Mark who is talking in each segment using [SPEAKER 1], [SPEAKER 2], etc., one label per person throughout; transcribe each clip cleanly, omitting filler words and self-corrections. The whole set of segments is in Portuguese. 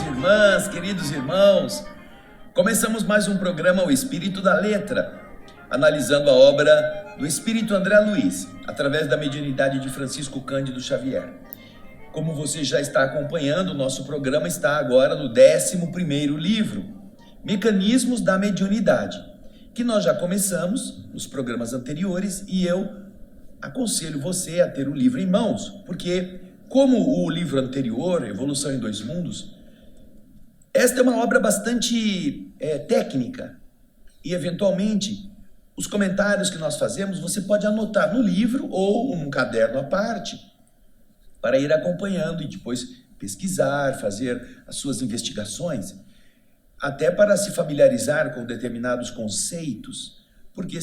[SPEAKER 1] irmãs, queridos irmãos, começamos mais um programa O Espírito da Letra, analisando a obra do Espírito André Luiz, através da mediunidade de Francisco Cândido Xavier. Como você já está acompanhando, o nosso programa está agora no 11º livro, Mecanismos da Mediunidade, que nós já começamos nos programas anteriores e eu aconselho você a ter o livro em mãos, porque como o livro anterior, Evolução em Dois Mundos, esta é uma obra bastante técnica e, eventualmente, os comentários que nós fazemos você pode anotar no livro ou num caderno à parte para ir acompanhando e depois pesquisar, fazer as suas investigações, até para se familiarizar com determinados conceitos, porque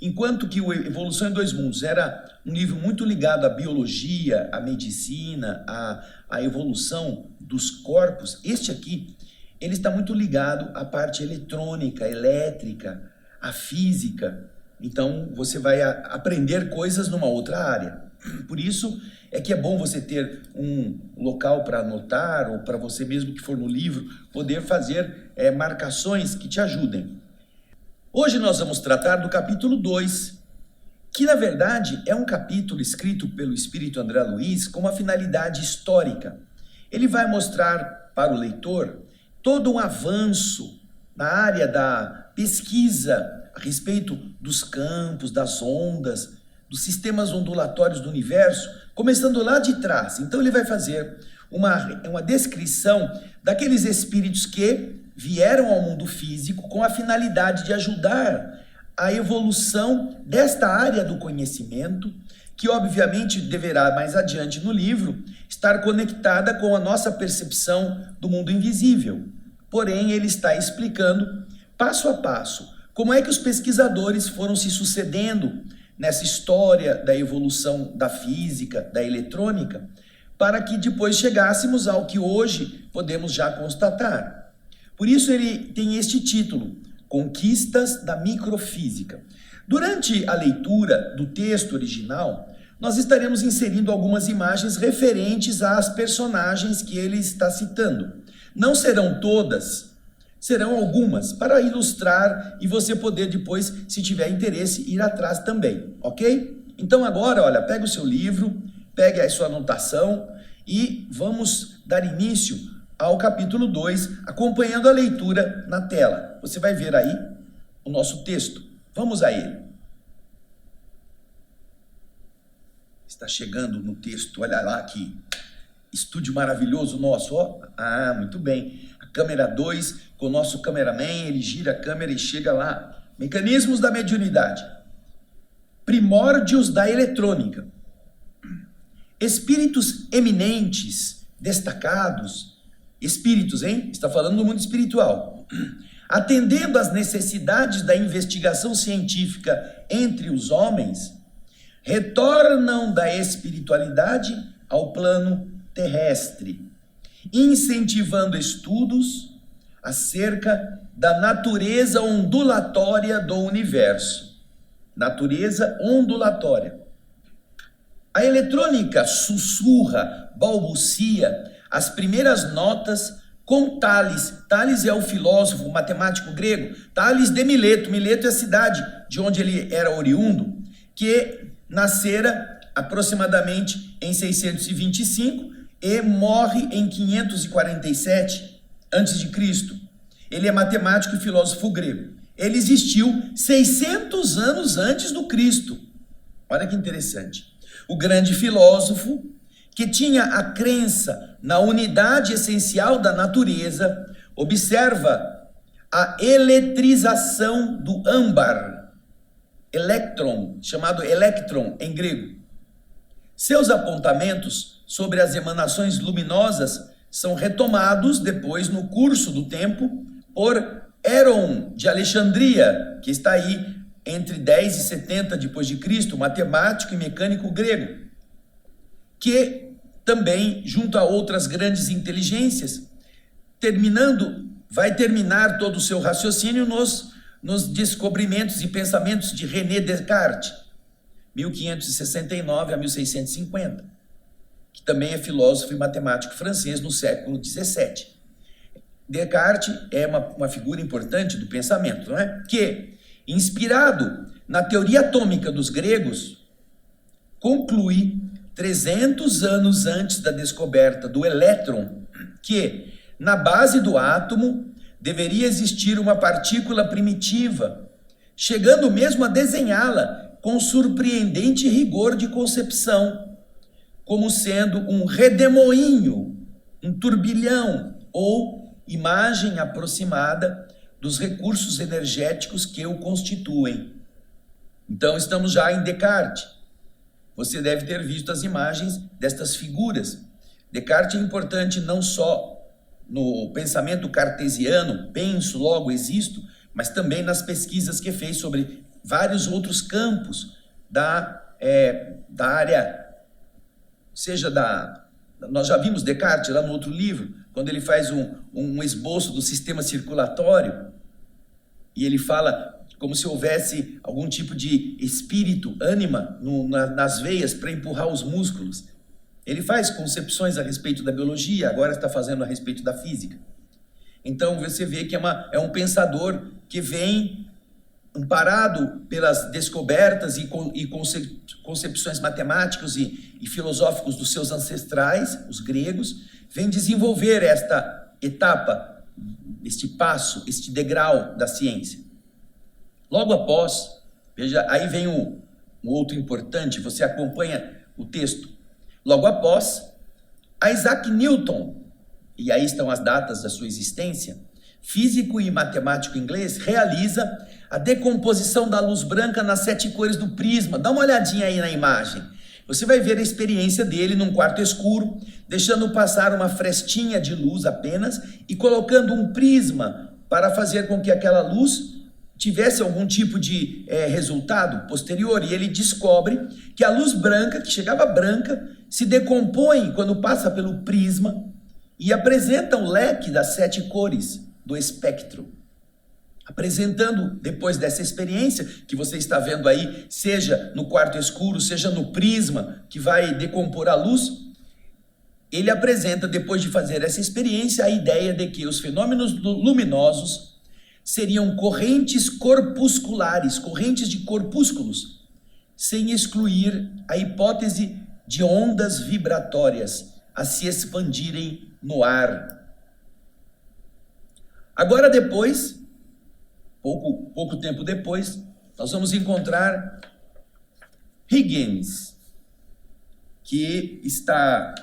[SPEAKER 1] enquanto que o Evolução em Dois Mundos era um livro muito ligado à biologia, à medicina, à evolução dos corpos, este aqui, ele está muito ligado à parte eletrônica, elétrica, à física. Então, você vai aprender coisas numa outra área. Por isso é que é bom você ter um local para anotar, ou para você mesmo que for no livro, poder fazer marcações que te ajudem. Hoje nós vamos tratar do capítulo 2, que na verdade é um capítulo escrito pelo Espírito André Luiz com uma finalidade histórica. Ele vai mostrar para o leitor todo um avanço na área da pesquisa a respeito dos campos, das ondas, dos sistemas ondulatórios do universo, começando lá de trás. Então ele vai fazer uma descrição daqueles espíritos que vieram ao mundo físico com a finalidade de ajudar a evolução desta área do conhecimento, que obviamente deverá mais adiante no livro estar conectada com a nossa percepção do mundo invisível. Porém, ele está explicando passo a passo como é que os pesquisadores foram se sucedendo nessa história da evolução da física, da eletrônica, para que depois chegássemos ao que hoje podemos já constatar. Por isso ele tem este título, Conquistas da Microfísica. Durante a leitura do texto original, nós estaremos inserindo algumas imagens referentes às personagens que ele está citando. Não serão todas, serão algumas, para ilustrar e você poder depois, se tiver interesse, ir atrás também, ok? Então agora, olha, pega o seu livro, pegue a sua anotação e vamos dar início ao capítulo 2, acompanhando a leitura na tela. Você vai ver aí o nosso texto. Vamos a ele. Está chegando no texto, olha lá que estúdio maravilhoso nosso, ó. Ah, muito bem. A câmera 2, com o nosso cameraman, ele gira a câmera e chega lá. Mecanismos da mediunidade. Primórdios da eletrônica. Espíritos eminentes, destacados, espíritos, hein? Está falando do mundo espiritual. Atendendo às necessidades da investigação científica entre os homens, retornam da espiritualidade ao plano terrestre, incentivando estudos acerca da natureza ondulatória do universo. Natureza ondulatória. A eletrônica sussurra, balbucia as primeiras notas com Tales. Tales é o filósofo, o matemático grego. Tales de Mileto. Mileto é a cidade de onde ele era oriundo, que nascera aproximadamente em 625 e morre em 547 a.C. Ele é matemático e filósofo grego. Ele existiu 600 anos antes do Cristo. Olha que interessante. O grande filósofo, que tinha a crença na unidade essencial da natureza, observa a eletrização do âmbar, elétron, chamado elétron em grego. Seus apontamentos sobre as emanações luminosas são retomados depois no curso do tempo por Heron de Alexandria, que está aí entre 10 e 70 depois de Cristo, matemático e mecânico grego, que também, junto a outras grandes inteligências, vai terminar todo o seu raciocínio nos descobrimentos e pensamentos de René Descartes, 1569 a 1650, que também é filósofo e matemático francês no século XVII. Descartes é uma figura importante do pensamento, não é? Que, inspirado na teoria atômica dos gregos, conclui 300 anos antes da descoberta do elétron que, na base do átomo, deveria existir uma partícula primitiva, chegando mesmo a desenhá-la com surpreendente rigor de concepção, como sendo um redemoinho, um turbilhão ou imagem aproximada dos recursos energéticos que o constituem. Então estamos já em Descartes. Você deve ter visto as imagens destas figuras. Descartes é importante não só no pensamento cartesiano, penso, logo existo, mas também nas pesquisas que fez sobre vários outros campos da área, nós já vimos Descartes lá no outro livro, quando ele faz um esboço do sistema circulatório, e ele fala como se houvesse algum tipo de espírito, ânima, nas veias para empurrar os músculos. Ele faz concepções a respeito da biologia, agora está fazendo a respeito da física. Então você vê que é um pensador que vem amparado pelas descobertas e concepções matemáticas e filosóficos dos seus ancestrais, os gregos, vem desenvolver esta etapa, este passo, este degrau da ciência. Logo após, veja, aí vem um outro importante, você acompanha o texto. Logo após, Isaac Newton, e aí estão as datas da sua existência, físico e matemático inglês, realiza a decomposição da luz branca nas 7 cores do prisma. Dá uma olhadinha aí na imagem. Você vai ver a experiência dele num quarto escuro, deixando passar uma frestinha de luz apenas e colocando um prisma para fazer com que aquela luz tivesse algum tipo de resultado posterior. E ele descobre que a luz branca, que chegava branca, se decompõe quando passa pelo prisma e apresenta o leque das 7 cores do espectro. Apresentando, depois dessa experiência que você está vendo aí, seja no quarto escuro, seja no prisma que vai decompor a luz, ele apresenta, depois de fazer essa experiência, a ideia de que os fenômenos luminosos seriam correntes corpusculares, correntes de corpúsculos, sem excluir a hipótese de ondas vibratórias a se expandirem no ar. Agora depois, pouco tempo depois, nós vamos encontrar Huygens, que está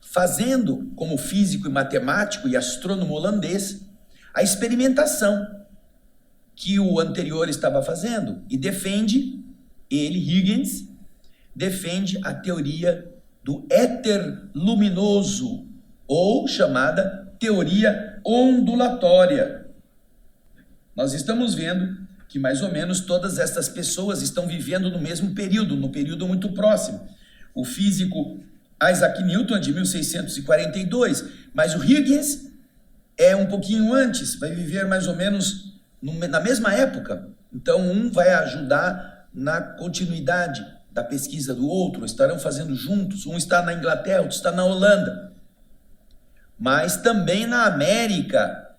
[SPEAKER 1] fazendo, como físico e matemático e astrônomo holandês, a experimentação que o anterior estava fazendo, e defende, Huygens, defende a teoria do éter luminoso, ou chamada teoria ondulatória. Nós estamos vendo que mais ou menos todas essas pessoas estão vivendo no mesmo período, no período muito próximo. O físico Isaac Newton é de 1642, mas o Huygens é um pouquinho antes, vai viver mais ou menos na mesma época. Então um vai ajudar na continuidade da pesquisa do outro, estarão fazendo juntos, um está na Inglaterra, outro está na Holanda. Mas também na América,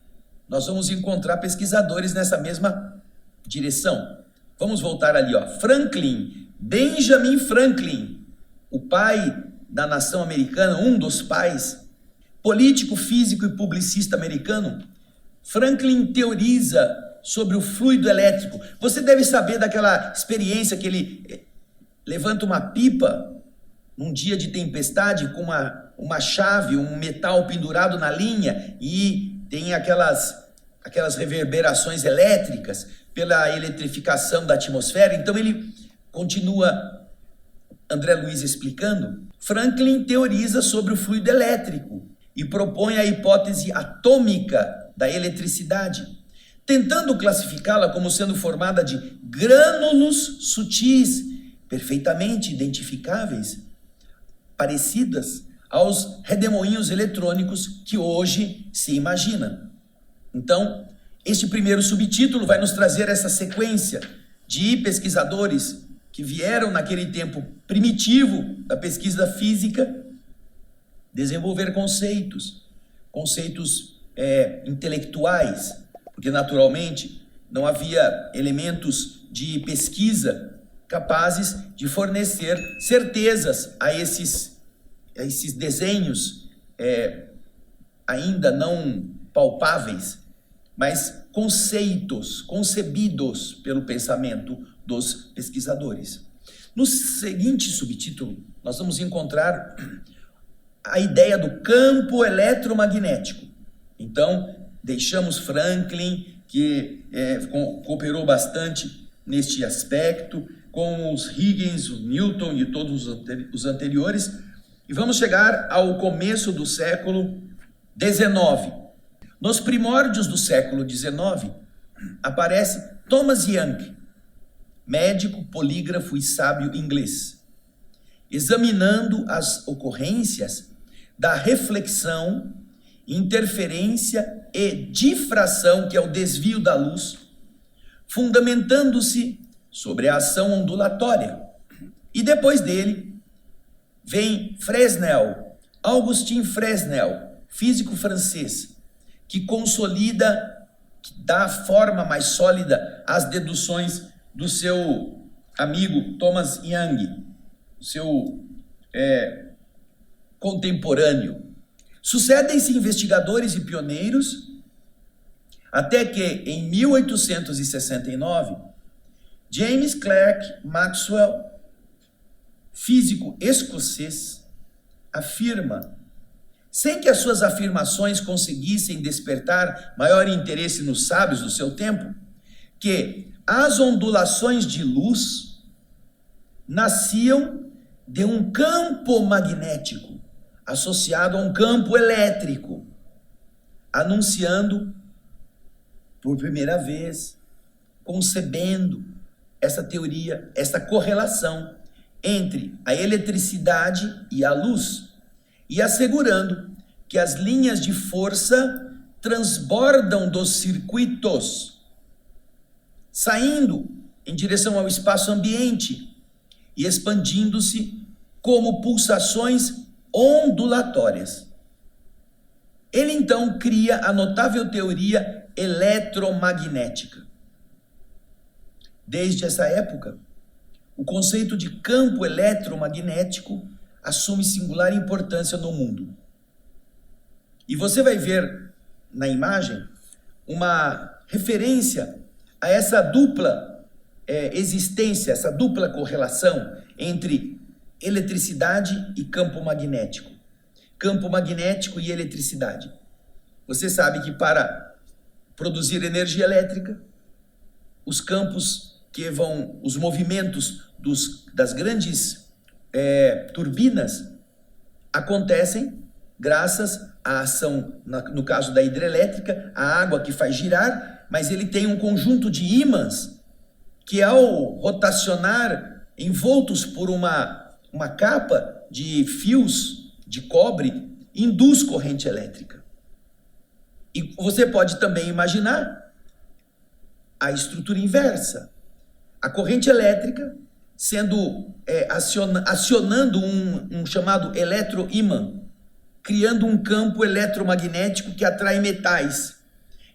[SPEAKER 1] nós vamos encontrar pesquisadores nessa mesma direção. Vamos voltar ali, ó. Benjamin Franklin, o pai da nação americana, um dos pais, político, físico e publicista americano. Franklin teoriza sobre o fluido elétrico. Você deve saber daquela experiência que ele levanta uma pipa num dia de tempestade com uma chave, um metal pendurado na linha, e tem aquelas reverberações elétricas pela eletrificação da atmosfera. Então ele continua, André Luiz explicando, Franklin teoriza sobre o fluido elétrico e propõe a hipótese atômica da eletricidade, tentando classificá-la como sendo formada de grânulos sutis, perfeitamente identificáveis, parecidas aos redemoinhos eletrônicos que hoje se imagina. Então, este primeiro subtítulo vai nos trazer essa sequência de pesquisadores que vieram naquele tempo primitivo da pesquisa física desenvolver conceitos intelectuais, porque naturalmente não havia elementos de pesquisa capazes de fornecer certezas a esses desenhos ainda não palpáveis, mas conceitos concebidos pelo pensamento dos pesquisadores. No seguinte subtítulo, nós vamos encontrar a ideia do campo eletromagnético. Então, deixamos Franklin, que cooperou bastante neste aspecto, com os Huygens, o Newton e todos os anteriores, e vamos chegar ao começo do século XIX. Nos primórdios do século XIX, aparece Thomas Young, médico, polígrafo e sábio inglês, examinando as ocorrências da reflexão, interferência e difração, que é o desvio da luz, fundamentando-se sobre a ação ondulatória. E depois dele vem Fresnel, Augustin Fresnel, físico francês, que consolida, que dá forma mais sólida às deduções do seu amigo Thomas Young, seu contemporâneo. Sucedem-se investigadores e pioneiros, até que em 1869, James Clerk Maxwell, físico escocês, afirma, sem que as suas afirmações conseguissem despertar maior interesse nos sábios do seu tempo, que as ondulações de luz nasciam de um campo magnético associado a um campo elétrico, anunciando por primeira vez, concebendo essa teoria, essa correlação entre a eletricidade e a luz, e assegurando que as linhas de força transbordam dos circuitos, saindo em direção ao espaço ambiente e expandindo-se como pulsações ondulatórias. Ele então cria a notável teoria eletromagnética. Desde essa época, o conceito de campo eletromagnético assume singular importância no mundo. E você vai ver na imagem uma referência a essa dupla existência, essa dupla correlação entre eletricidade e campo magnético. Campo magnético e eletricidade. Você sabe que para produzir energia elétrica, os campos que vão, os movimentos das grandes turbinas acontecem graças à ação, no caso da hidrelétrica, a água que faz girar, mas ele tem um conjunto de ímãs que, ao rotacionar envoltos por uma capa de fios de cobre, induz corrente elétrica. E você pode também imaginar a estrutura inversa. A corrente elétrica sendo acionando um chamado eletroímã, criando um campo eletromagnético que atrai metais.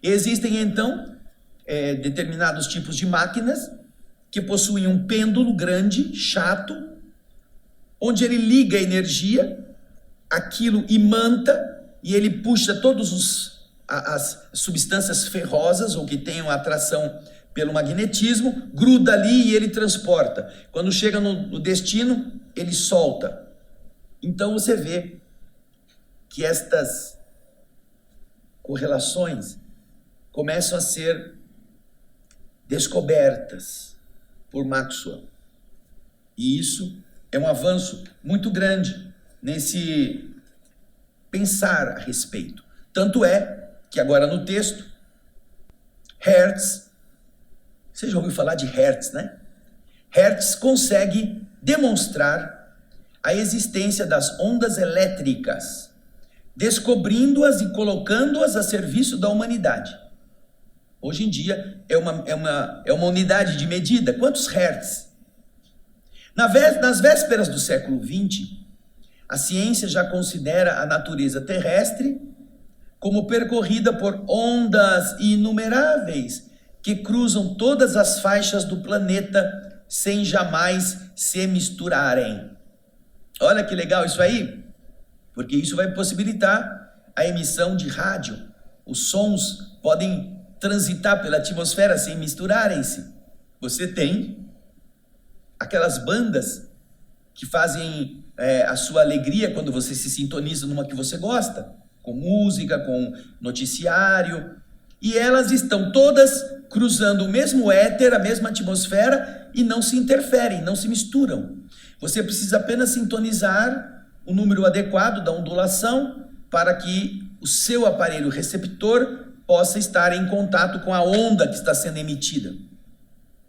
[SPEAKER 1] E existem então determinados tipos de máquinas que possuem um pêndulo grande, chato, onde ele liga a energia, aquilo imanta e ele puxa todas as substâncias ferrosas ou que tenham atração pelo magnetismo, gruda ali e ele transporta. Quando chega no destino, ele solta. Então você vê que estas correlações começam a ser descobertas por Maxwell. E isso é um avanço muito grande nesse pensar a respeito. Tanto é que agora no texto, Hertz, você já ouviu falar de Hertz, né? Hertz consegue demonstrar a existência das ondas elétricas, descobrindo-as e colocando-as a serviço da humanidade. Hoje em dia é uma unidade de medida. Quantos Hertz? Nas vésperas do século XX, a ciência já considera a natureza terrestre como percorrida por ondas inumeráveis que cruzam todas as faixas do planeta sem jamais se misturarem. Olha que legal isso aí, porque isso vai possibilitar a emissão de rádio. Os sons podem transitar pela atmosfera sem misturarem-se. Você tem aquelas bandas que fazem a sua alegria quando você se sintoniza numa que você gosta, com música, com noticiário, e elas estão todas cruzando o mesmo éter, a mesma atmosfera, e não se interferem, não se misturam. Você precisa apenas sintonizar o número adequado da ondulação para que o seu aparelho receptor possa estar em contato com a onda que está sendo emitida.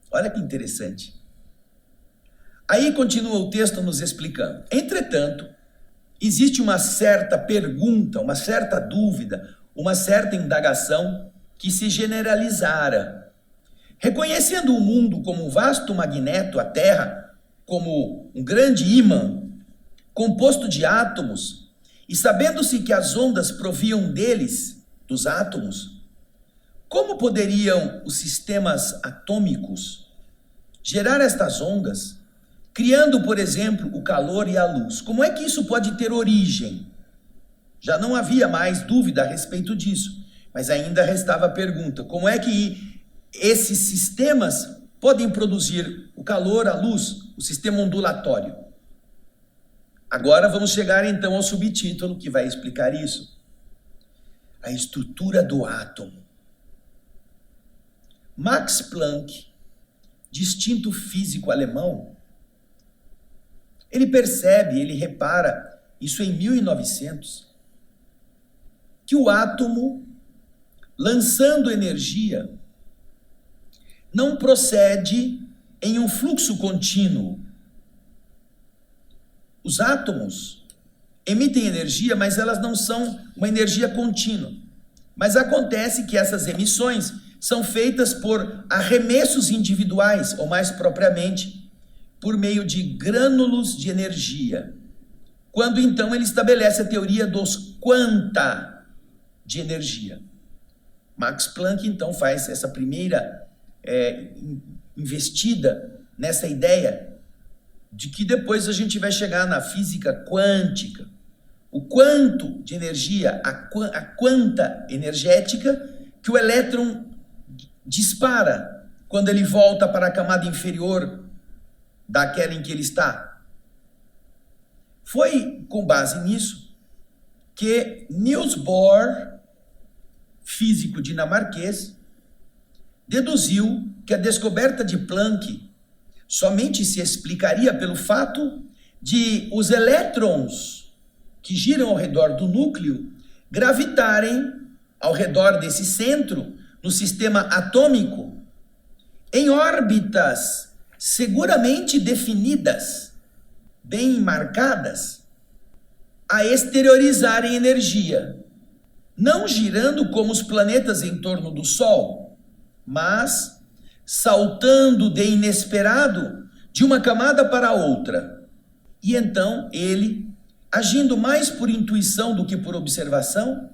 [SPEAKER 1] Olha que interessante. Aí continua o texto nos explicando. Entretanto, existe uma certa pergunta, uma certa dúvida, uma certa indagação que se generalizara. Reconhecendo o mundo como um vasto magneto, a Terra como um grande ímã, composto de átomos, e sabendo-se que as ondas proviam deles, dos átomos, como poderiam os sistemas atômicos gerar estas ondas, criando, por exemplo, o calor e a luz? Como é que isso pode ter origem? Já não havia mais dúvida a respeito disso, mas ainda restava a pergunta: como é que esses sistemas podem produzir o calor, a luz, o sistema ondulatório? Agora vamos chegar então ao subtítulo que vai explicar isso. A estrutura do átomo. Max Planck, distinto físico alemão, ele percebe, ele repara, isso em 1900, que o átomo, lançando energia, não procede em um fluxo contínuo. Os átomos emitem energia, mas elas não são uma energia contínua. Mas acontece que essas emissões são feitas por arremessos individuais, ou mais propriamente, por meio de grânulos de energia. Quando então ele estabelece a teoria dos quanta de energia. Max Planck então faz essa primeira investida nessa ideia de que depois a gente vai chegar na física quântica. O quanto de energia, a quanta energética que o elétron dispara quando ele volta para a camada inferior daquela em que ele está. Foi com base nisso que Niels Bohr, físico dinamarquês, deduziu que a descoberta de Planck somente se explicaria pelo fato de os elétrons que giram ao redor do núcleo gravitarem ao redor desse centro no sistema atômico em órbitas seguramente definidas, bem marcadas, a exteriorizarem energia, não girando como os planetas em torno do Sol, mas saltando de inesperado de uma camada para outra. E então ele, agindo mais por intuição do que por observação,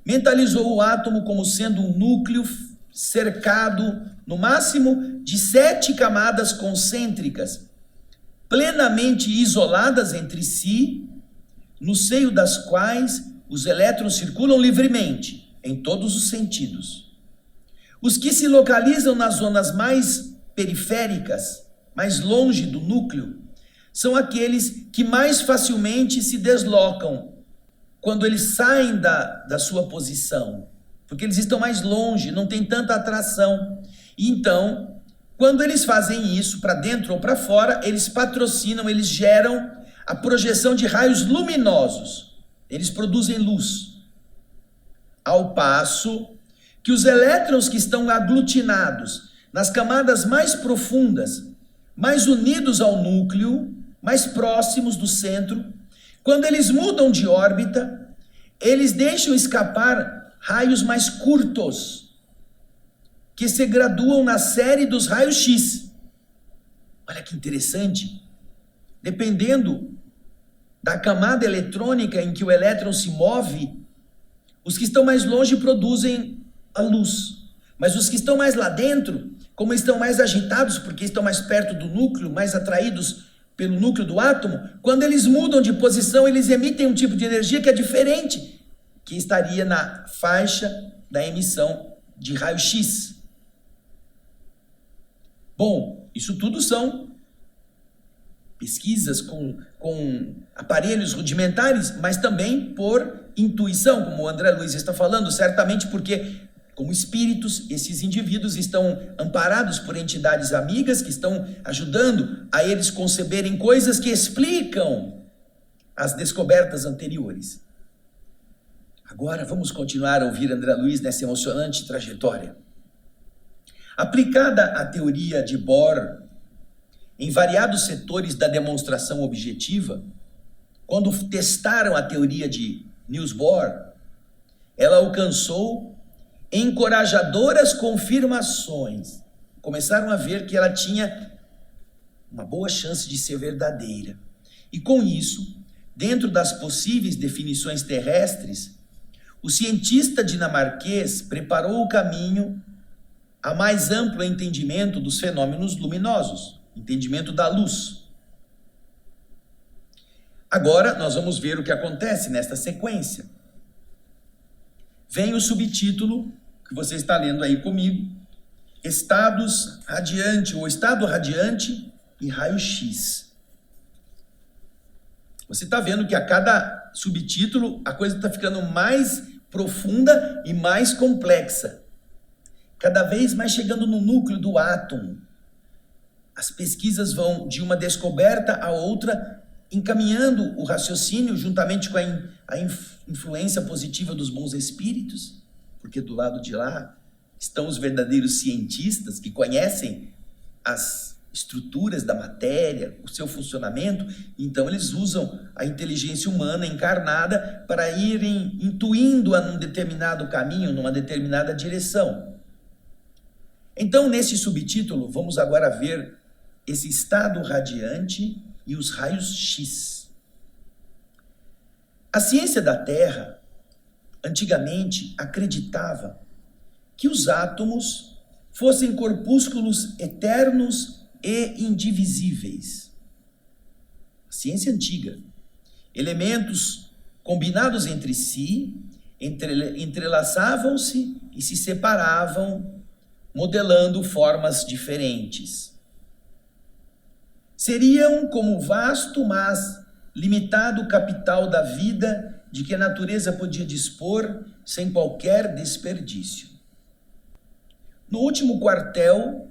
[SPEAKER 1] mentalizou o átomo como sendo um núcleo cercado, no máximo, de 7 camadas concêntricas, plenamente isoladas entre si, no seio das quais os elétrons circulam livremente, em todos os sentidos. Os que se localizam nas zonas mais periféricas, mais longe do núcleo, são aqueles que mais facilmente se deslocam quando eles saem da sua posição, porque eles estão mais longe, não tem tanta atração. Então, quando eles fazem isso para dentro ou para fora, eles patrocinam, eles geram a projeção de raios luminosos. Eles produzem luz. Ao passo que os elétrons que estão aglutinados nas camadas mais profundas, mais unidos ao núcleo, mais próximos do centro, quando eles mudam de órbita, eles deixam escapar raios mais curtos, que se graduam na série dos raios X. Olha que interessante. Dependendo da camada eletrônica em que o elétron se move, Os que estão mais longe produzem a luz. Mas os que estão mais lá dentro, como estão mais agitados, porque estão mais perto do núcleo, mais atraídos pelo núcleo do átomo, quando eles mudam de posição, eles emitem um tipo de energia que é diferente, que estaria na faixa da emissão de raio-x. Bom, isso tudo são pesquisas com aparelhos rudimentares, mas também por intuição, como o André Luiz está falando, certamente porque, como espíritos, esses indivíduos estão amparados por entidades amigas que estão ajudando a eles conceberem coisas que explicam as descobertas anteriores. Agora vamos continuar a ouvir André Luiz nessa emocionante trajetória. Aplicada a teoria de Bohr em variados setores da demonstração objetiva, quando testaram a teoria de Niels Bohr, ela alcançou encorajadoras confirmações. Começaram a ver que ela tinha uma boa chance de ser verdadeira. E com isso, dentro das possíveis definições terrestres, o cientista dinamarquês preparou o caminho a mais amplo entendimento dos fenômenos luminosos, entendimento da luz. Agora nós vamos ver o que acontece nesta sequência. Vem o subtítulo que você está lendo aí comigo, estados radiante, ou estado radiante e raio-x. Você está vendo que a cada subtítulo a coisa está ficando mais profunda e mais complexa. Cada vez mais chegando no núcleo do átomo. As pesquisas vão de uma descoberta a outra, encaminhando o raciocínio juntamente com a influência positiva dos bons espíritos, porque do lado de lá estão os verdadeiros cientistas que conhecem as estruturas da matéria, o seu funcionamento, então eles usam a inteligência humana encarnada para irem intuindo a um determinado caminho, numa determinada direção. Então, nesse subtítulo, vamos agora ver esse estado radiante e os raios X. A ciência da Terra, antigamente, acreditava que os átomos fossem corpúsculos eternos e indivisíveis. A ciência antiga. Elementos combinados entre si, entrelaçavam-se e se separavam, modelando formas diferentes. Seriam como vasto, mas limitado capital da vida de que a natureza podia dispor sem qualquer desperdício. No último quartel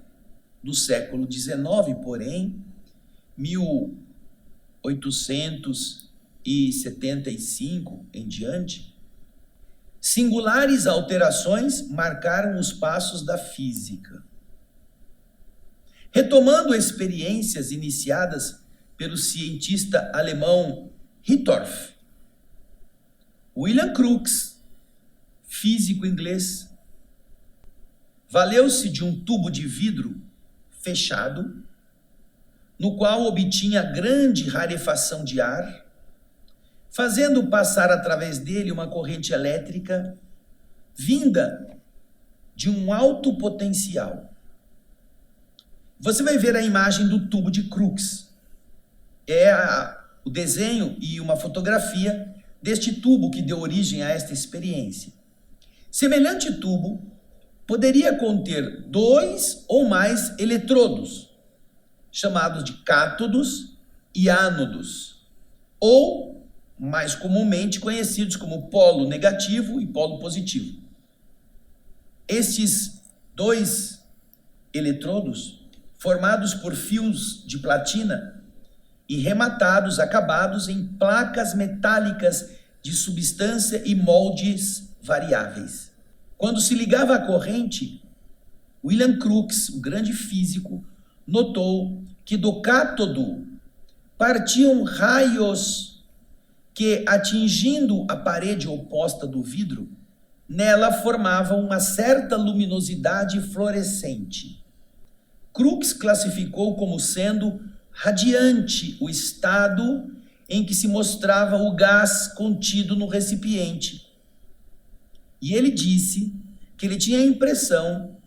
[SPEAKER 1] do século XIX, porém, 1875 em diante, singulares alterações marcaram os passos da física. Retomando experiências iniciadas pelo cientista alemão Hittorf, William Crookes, físico inglês, valeu-se de um tubo de vidro fechado, no qual obtinha grande rarefação de ar, fazendo passar através dele uma corrente elétrica vinda de um alto potencial. Você vai ver a imagem do tubo de Crookes. É o desenho e uma fotografia deste tubo que deu origem a esta experiência. Semelhante tubo poderia conter 2 ou mais eletrodos, chamados de cátodos e ánodos, ou mais comumente conhecidos como polo negativo e polo positivo. Estes 2 eletrodos, formados por fios de platina e rematados, acabados em placas metálicas de substância e moldes variáveis. Quando se ligava à corrente, William Crookes, o grande físico, notou que do cátodo partiam raios que, atingindo a parede oposta do vidro, nela formavam uma certa luminosidade fluorescente. Crookes classificou como sendo radiante o estado em que se mostrava o gás contido no recipiente. E ele disse que ele tinha a impressão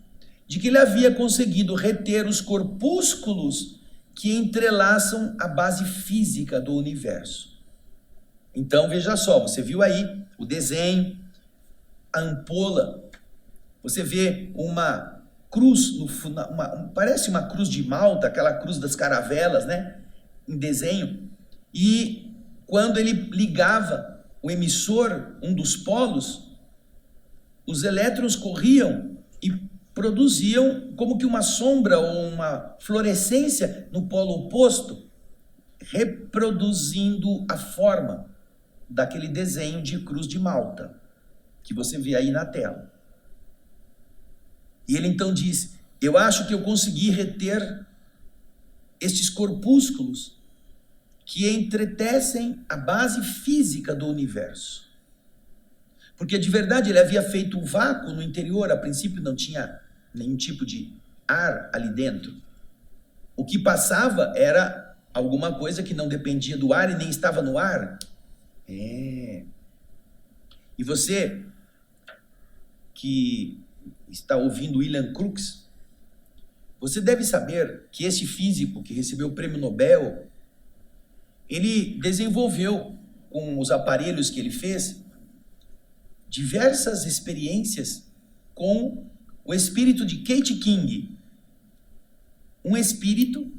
[SPEAKER 1] de que ele havia conseguido reter os corpúsculos que entrelaçam a base física do universo. Então, veja só, você viu aí o desenho, a ampola, você vê uma cruz, parece uma cruz de Malta, aquela cruz das caravelas, né? Em desenho. E quando ele ligava o emissor, um dos polos, os elétrons corriam e produziam como que uma sombra ou uma fluorescência no polo oposto, reproduzindo a forma daquele desenho de cruz de Malta, que você vê aí na tela. E ele então diz: eu acho que eu consegui reter estes corpúsculos que entretecem a base física do universo. Porque de verdade ele havia feito um vácuo no interior, a princípio não tinha nenhum tipo de ar ali dentro. O que passava era alguma coisa que não dependia do ar e nem estava no ar. E você que está ouvindo William Crookes, você deve saber que esse físico que recebeu o prêmio Nobel, ele desenvolveu com os aparelhos que ele fez diversas experiências com o espírito de Kate King, um espírito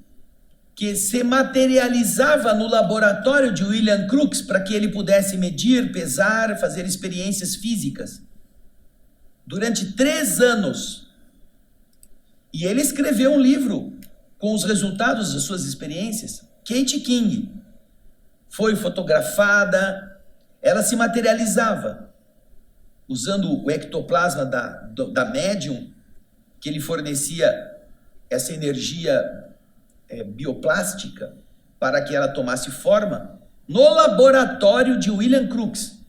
[SPEAKER 1] que se materializava no laboratório de William Crookes para que ele pudesse medir, pesar, fazer experiências físicas durante 3 anos. E ele escreveu um livro com os resultados das suas experiências. Kate King foi fotografada, ela se materializava usando o ectoplasma da médium, que ele fornecia essa energia bioplástica para que ela tomasse forma no laboratório de William Crookes.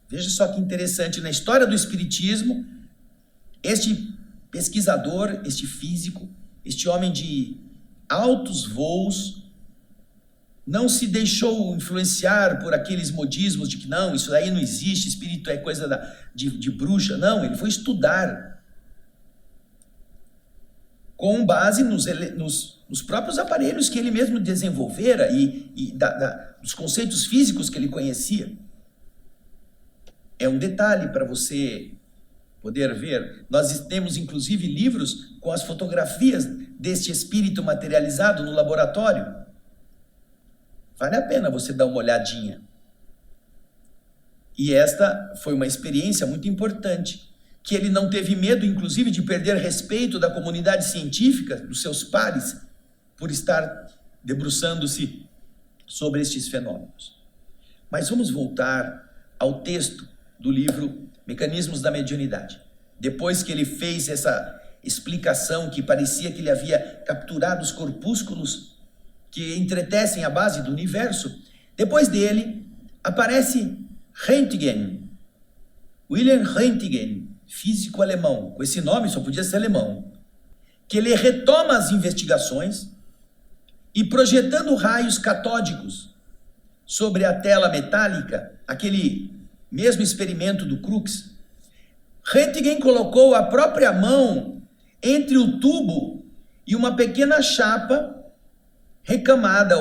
[SPEAKER 1] Veja só que interessante, na história do espiritismo, este pesquisador, este físico, este homem de altos voos, não se deixou influenciar por aqueles modismos de que não, isso aí não existe, espírito é coisa de bruxa. Não, ele foi estudar com base nos próprios aparelhos que ele mesmo desenvolvera e dos conceitos físicos que ele conhecia. É um detalhe para você poder ver. Nós temos inclusive livros com as fotografias deste espírito materializado no laboratório. Vale a pena você dar uma olhadinha. E esta foi uma experiência muito importante, que ele não teve medo, inclusive, de perder respeito da comunidade científica, dos seus pares, por estar debruçando-se sobre estes fenômenos. Mas vamos voltar ao texto do livro Mecanismos da Mediunidade. Depois que ele fez essa explicação que parecia que ele havia capturado os corpúsculos que entretecem a base do universo, depois dele aparece Röntgen, Wilhelm Röntgen, físico alemão, com esse nome só podia ser alemão, que ele retoma as investigações e, projetando raios catódicos sobre a tela metálica, aquele mesmo experimento do Crookes, Röntgen colocou a própria mão entre o tubo e uma pequena chapa recamada,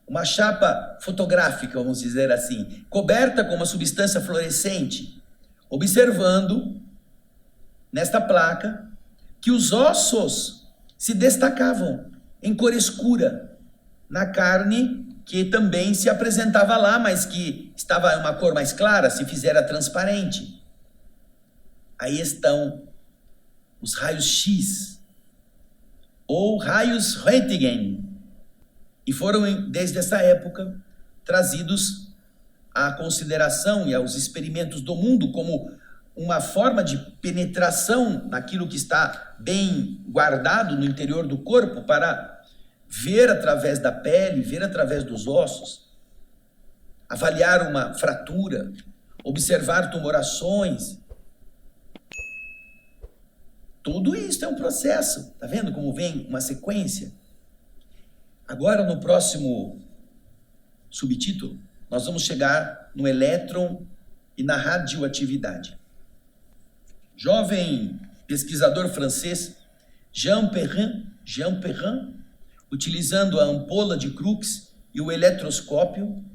[SPEAKER 1] uma chapa fotográfica, vamos dizer assim, coberta com uma substância fluorescente, observando nesta placa que os ossos se destacavam em cor escura na carne que também se apresentava lá, mas que estava em uma cor mais clara, se fizera transparente. Aí estão os raios X, ou raios Röntgen, e foram, desde essa época, trazidos à consideração e aos experimentos do mundo como uma forma de penetração naquilo que está bem guardado no interior do corpo para ver através da pele, ver através dos ossos, avaliar uma fratura, observar tumorações. Tudo isso é um processo, tá vendo como vem uma sequência? Agora, no próximo subtítulo, nós vamos chegar no elétron e na radioatividade. jovem pesquisador francês Jean Perrin, utilizando a ampola de Crookes e o eletroscópio,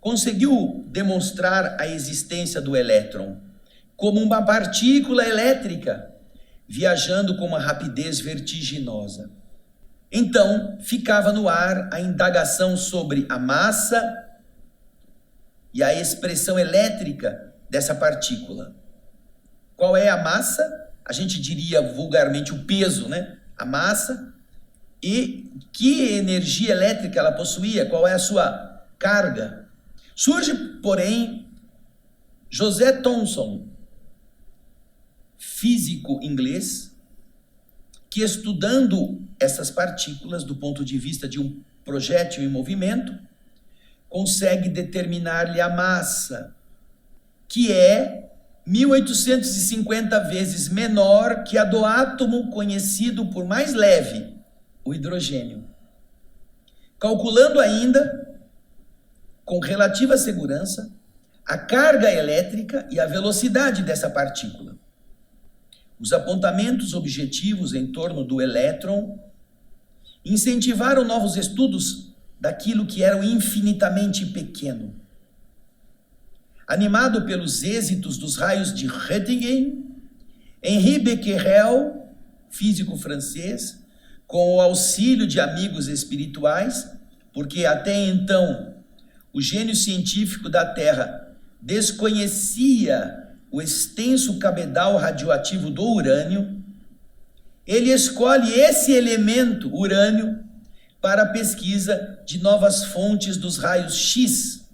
[SPEAKER 1] conseguiu demonstrar a existência do elétron como uma partícula elétrica viajando com uma rapidez vertiginosa. Então, ficava no ar a indagação sobre a massa e a expressão elétrica dessa partícula. Qual é a massa? A gente diria vulgarmente o peso, né? A massa. E que energia elétrica ela possuía? Qual é a sua carga? Surge, porém, José Thomson, físico inglês, que estudando essas partículas do ponto de vista de um projétil em movimento, consegue determinar-lhe a massa, que é 1850 vezes menor que a do átomo conhecido por mais leve, o hidrogênio. Calculando ainda, com relativa segurança, a carga elétrica e a velocidade dessa partícula. Os apontamentos objetivos em torno do elétron incentivaram novos estudos daquilo que era o infinitamente pequeno. Animado pelos êxitos dos raios de Röntgen, Henri Becquerel, físico francês, com o auxílio de amigos espirituais, porque até então o gênio científico da Terra desconhecia o extenso cabedal radioativo do urânio, ele escolhe esse elemento, urânio, para a pesquisa de novas fontes dos raios X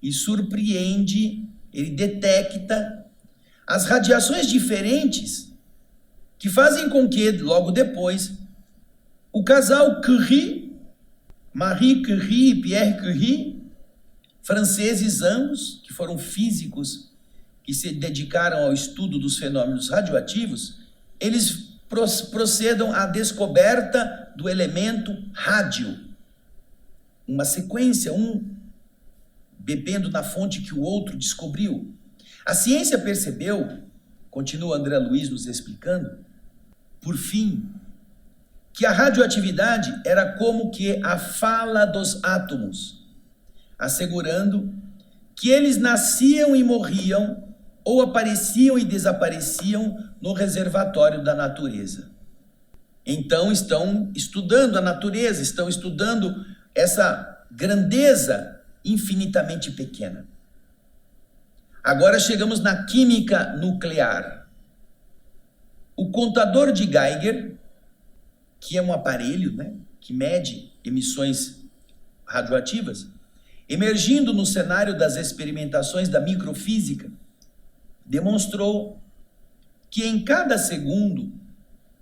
[SPEAKER 1] e surpreende, ele detecta as radiações diferentes que fazem com que, logo depois, o casal Curie, Marie Curie e Pierre Curie, franceses ambos, que foram físicos que se dedicaram ao estudo dos fenômenos radioativos, eles procedam à descoberta do elemento rádio. Uma sequência, um bebendo na fonte que o outro descobriu. A ciência percebeu, continua André Luiz nos explicando, por fim, que a radioatividade era como que a fala dos átomos, assegurando que eles nasciam e morriam, ou apareciam e desapareciam no reservatório da natureza. Então estão estudando a natureza, estão estudando essa grandeza infinitamente pequena. Agora chegamos na química nuclear. O contador de Geiger, que é um aparelho, né, que mede emissões radioativas, emergindo no cenário das experimentações da microfísica, demonstrou que em cada segundo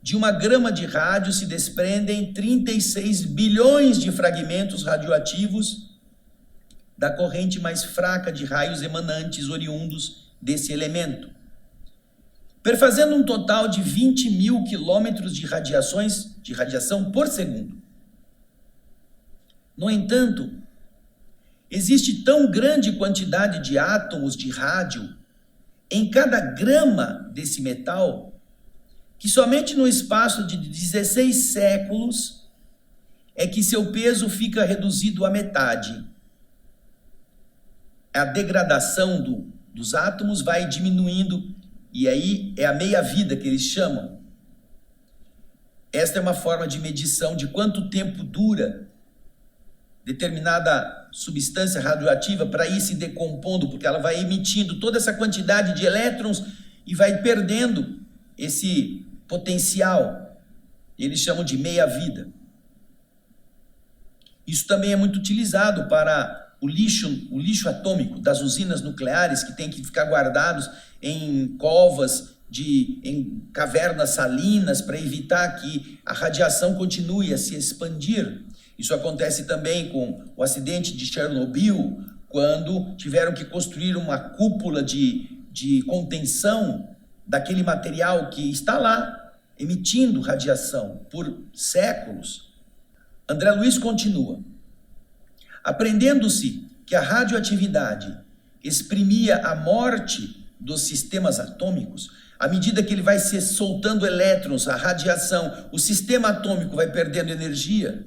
[SPEAKER 1] de uma grama de rádio se desprendem 36 bilhões de fragmentos radioativos da corrente mais fraca de raios emanantes oriundos desse elemento, perfazendo um total de 20 mil quilômetros de radiação por segundo. No entanto, existe tão grande quantidade de átomos de rádio em cada grama desse metal, que somente no espaço de 16 séculos é que seu peso fica reduzido à metade. A degradação dos átomos vai diminuindo, e aí é a meia-vida que eles chamam. Esta é uma forma de medição de quanto tempo dura determinada substância radioativa para ir se decompondo, porque ela vai emitindo toda essa quantidade de elétrons e vai perdendo esse potencial. Eles chamam de meia-vida. Isso também é muito utilizado para o lixo atômico das usinas nucleares, que tem que ficar guardados em covas, em cavernas salinas, para evitar que a radiação continue a se expandir. Isso acontece também com o acidente de Chernobyl, quando tiveram que construir uma cúpula de contenção daquele material que está lá, emitindo radiação por séculos. André Luiz continua. Aprendendo-se que a radioatividade exprimia a morte dos sistemas atômicos, à medida que ele vai se soltando elétrons, a radiação, o sistema atômico vai perdendo energia.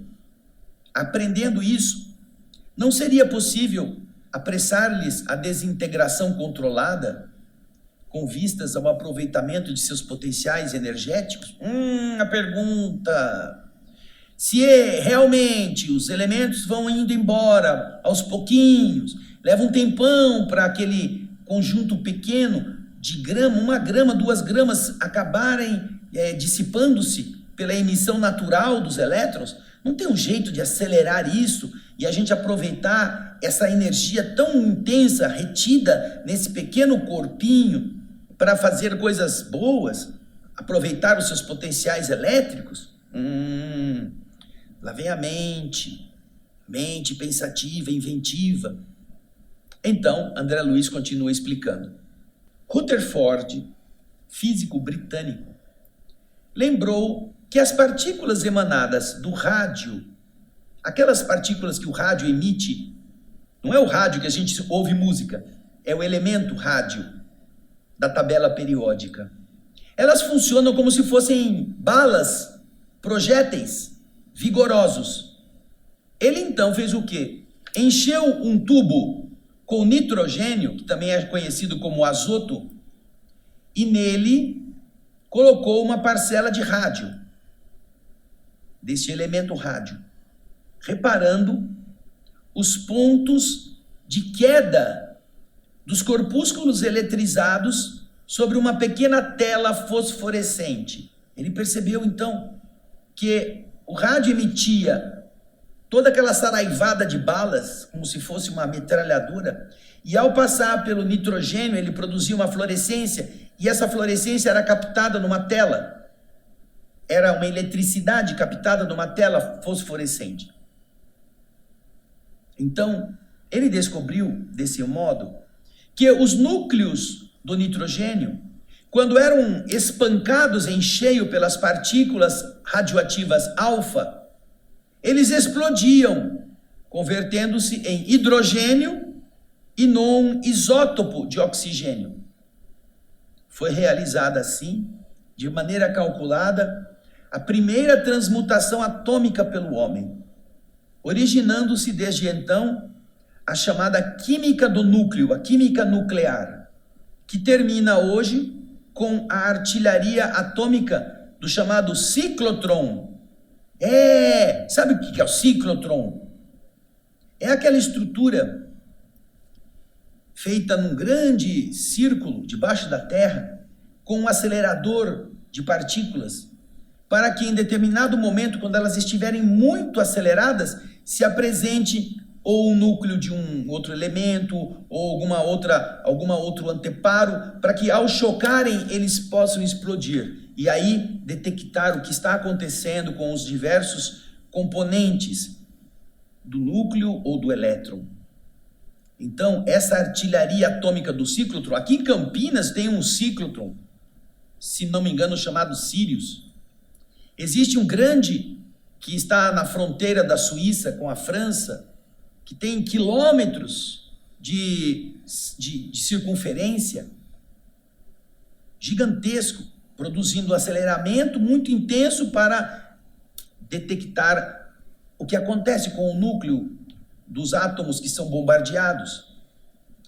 [SPEAKER 1] Aprendendo isso, não seria possível apressar-lhes a desintegração controlada com vistas ao aproveitamento de seus potenciais energéticos? A pergunta: se realmente os elementos vão indo embora aos pouquinhos, leva um tempão para aquele conjunto pequeno de grama, 1 grama, 2 gramas acabarem dissipando-se pela emissão natural dos elétrons, não tem um jeito de acelerar isso e a gente aproveitar essa energia tão intensa retida nesse pequeno corpinho para fazer coisas boas, aproveitar os seus potenciais elétricos? Lá vem a mente pensativa, inventiva. Então, André Luiz continua explicando. Rutherford, físico britânico, lembrou que as partículas emanadas do rádio, aquelas partículas que o rádio emite, não é o rádio que a gente ouve música, é o elemento rádio da tabela periódica. Elas funcionam como se fossem balas, projéteis vigorosos. Ele então fez o quê? Encheu um tubo com nitrogênio, que também é conhecido como azoto, e nele colocou uma parcela de rádio, desse elemento rádio, reparando os pontos de queda dos corpúsculos eletrizados sobre uma pequena tela fosforescente. Ele percebeu então que o rádio emitia toda aquela saraivada de balas, como se fosse uma metralhadora, e ao passar pelo nitrogênio ele produzia uma fluorescência, e essa fluorescência era captada numa tela. Era uma eletricidade captada numa tela fosforescente. Então, ele descobriu, desse modo, que os núcleos do nitrogênio, quando eram espancados em cheio pelas partículas radioativas alfa, eles explodiam, convertendo-se em hidrogênio e num isótopo de oxigênio. Foi realizada assim, de maneira calculada, a primeira transmutação atômica pelo homem, originando-se desde então a chamada química do núcleo, a química nuclear, que termina hoje com a artilharia atômica do chamado ciclotron. Sabe o que é o ciclotron? É aquela estrutura feita num grande círculo debaixo da Terra, com um acelerador de partículas, para que em determinado momento, quando elas estiverem muito aceleradas, se apresente ou um núcleo de um outro elemento, ou algum outro anteparo, para que ao chocarem eles possam explodir. E aí detectar o que está acontecendo com os diversos componentes do núcleo ou do elétron. Então, essa artilharia atômica do ciclotron, aqui em Campinas tem um ciclotron, se não me engano, chamado Sirius. Existe um grande que está na fronteira da Suíça com a França, que tem quilômetros de circunferência, gigantesco, produzindo um aceleramento muito intenso para detectar o que acontece com o núcleo dos átomos que são bombardeados.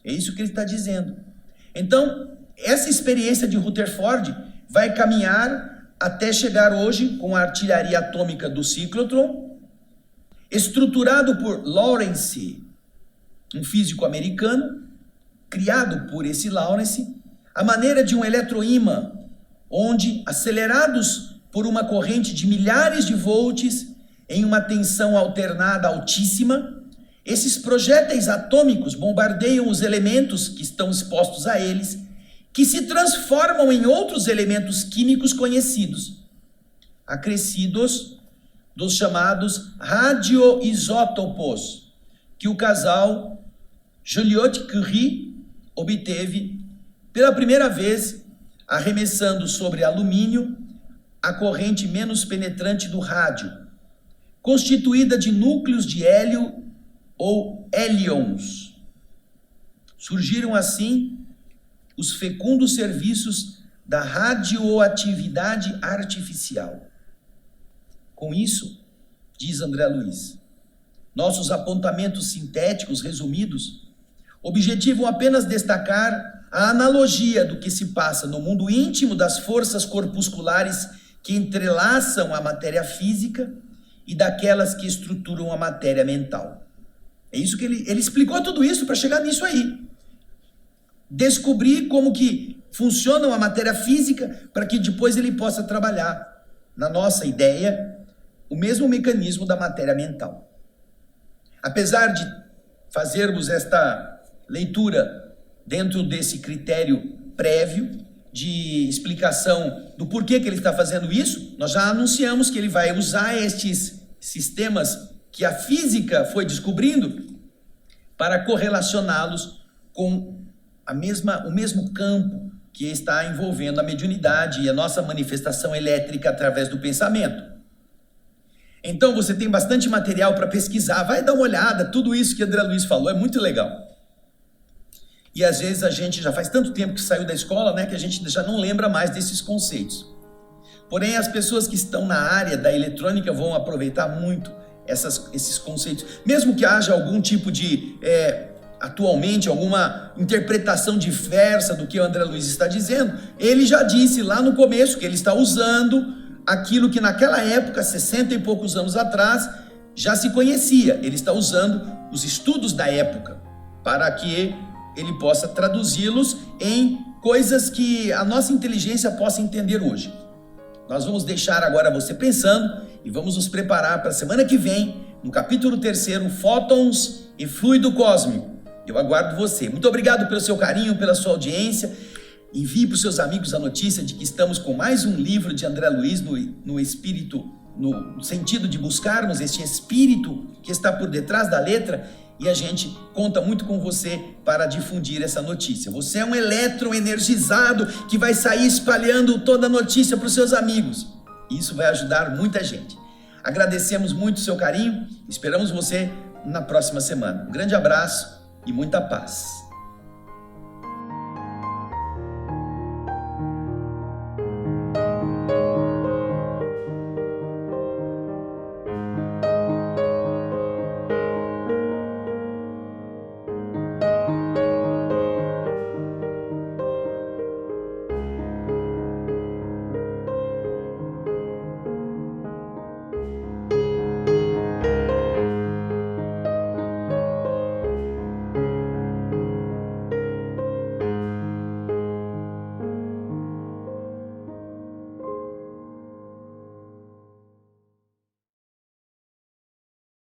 [SPEAKER 1] É isso que ele está dizendo. Então, essa experiência de Rutherford vai caminhar até chegar hoje com a artilharia atômica do ciclotron, estruturado por Lawrence, um físico americano, criado por esse Lawrence, a maneira de um eletroímã, onde, acelerados por uma corrente de milhares de volts, em uma tensão alternada altíssima, esses projéteis atômicos bombardeiam os elementos que estão expostos a eles, que se transformam em outros elementos químicos conhecidos, acrescidos dos chamados radioisótopos, que o casal Joliot-Curie obteve pela primeira vez, arremessando sobre alumínio a corrente menos penetrante do rádio, constituída de núcleos de hélio ou hélions. Surgiram assim os fecundos serviços da radioatividade artificial. Com isso, diz André Luiz, nossos apontamentos sintéticos resumidos objetivam apenas destacar a analogia do que se passa no mundo íntimo das forças corpusculares que entrelaçam a matéria física e daquelas que estruturam a matéria mental. É isso que ele explicou tudo isso para chegar nisso aí. Descobrir como que funciona a matéria física para que depois ele possa trabalhar, na nossa ideia, o mesmo mecanismo da matéria mental. Apesar de fazermos esta leitura dentro desse critério prévio de explicação do porquê que ele está fazendo isso, nós já anunciamos que ele vai usar estes sistemas que a física foi descobrindo para correlacioná-los com o mesmo campo que está envolvendo a mediunidade e a nossa manifestação elétrica através do pensamento. Então você tem bastante material para pesquisar, vai dar uma olhada, tudo isso que André Luiz falou é muito legal. E às vezes a gente já faz tanto tempo que saiu da escola, né, que a gente já não lembra mais desses conceitos. Porém, as pessoas que estão na área da eletrônica vão aproveitar muito esses conceitos. Mesmo que haja algum tipo de, atualmente, alguma interpretação diversa do que o André Luiz está dizendo, ele já disse lá no começo que ele está usando aquilo que naquela época, 60 e poucos anos atrás, já se conhecia. Ele está usando os estudos da época para que ele possa traduzi-los em coisas que a nossa inteligência possa entender hoje. Nós vamos deixar agora você pensando e vamos nos preparar para a semana que vem, no capítulo 3º, Fótons e Fluido Cósmico. Eu aguardo você. Muito obrigado pelo seu carinho, pela sua audiência. Envie para os seus amigos a notícia de que estamos com mais um livro de André Luiz no espírito, no sentido de buscarmos este espírito que está por detrás da letra, e a gente conta muito com você para difundir essa notícia. Você é um elétron energizado que vai sair espalhando toda a notícia para os seus amigos. Isso vai ajudar muita gente. Agradecemos muito o seu carinho, esperamos você na próxima semana. Um grande abraço e muita paz.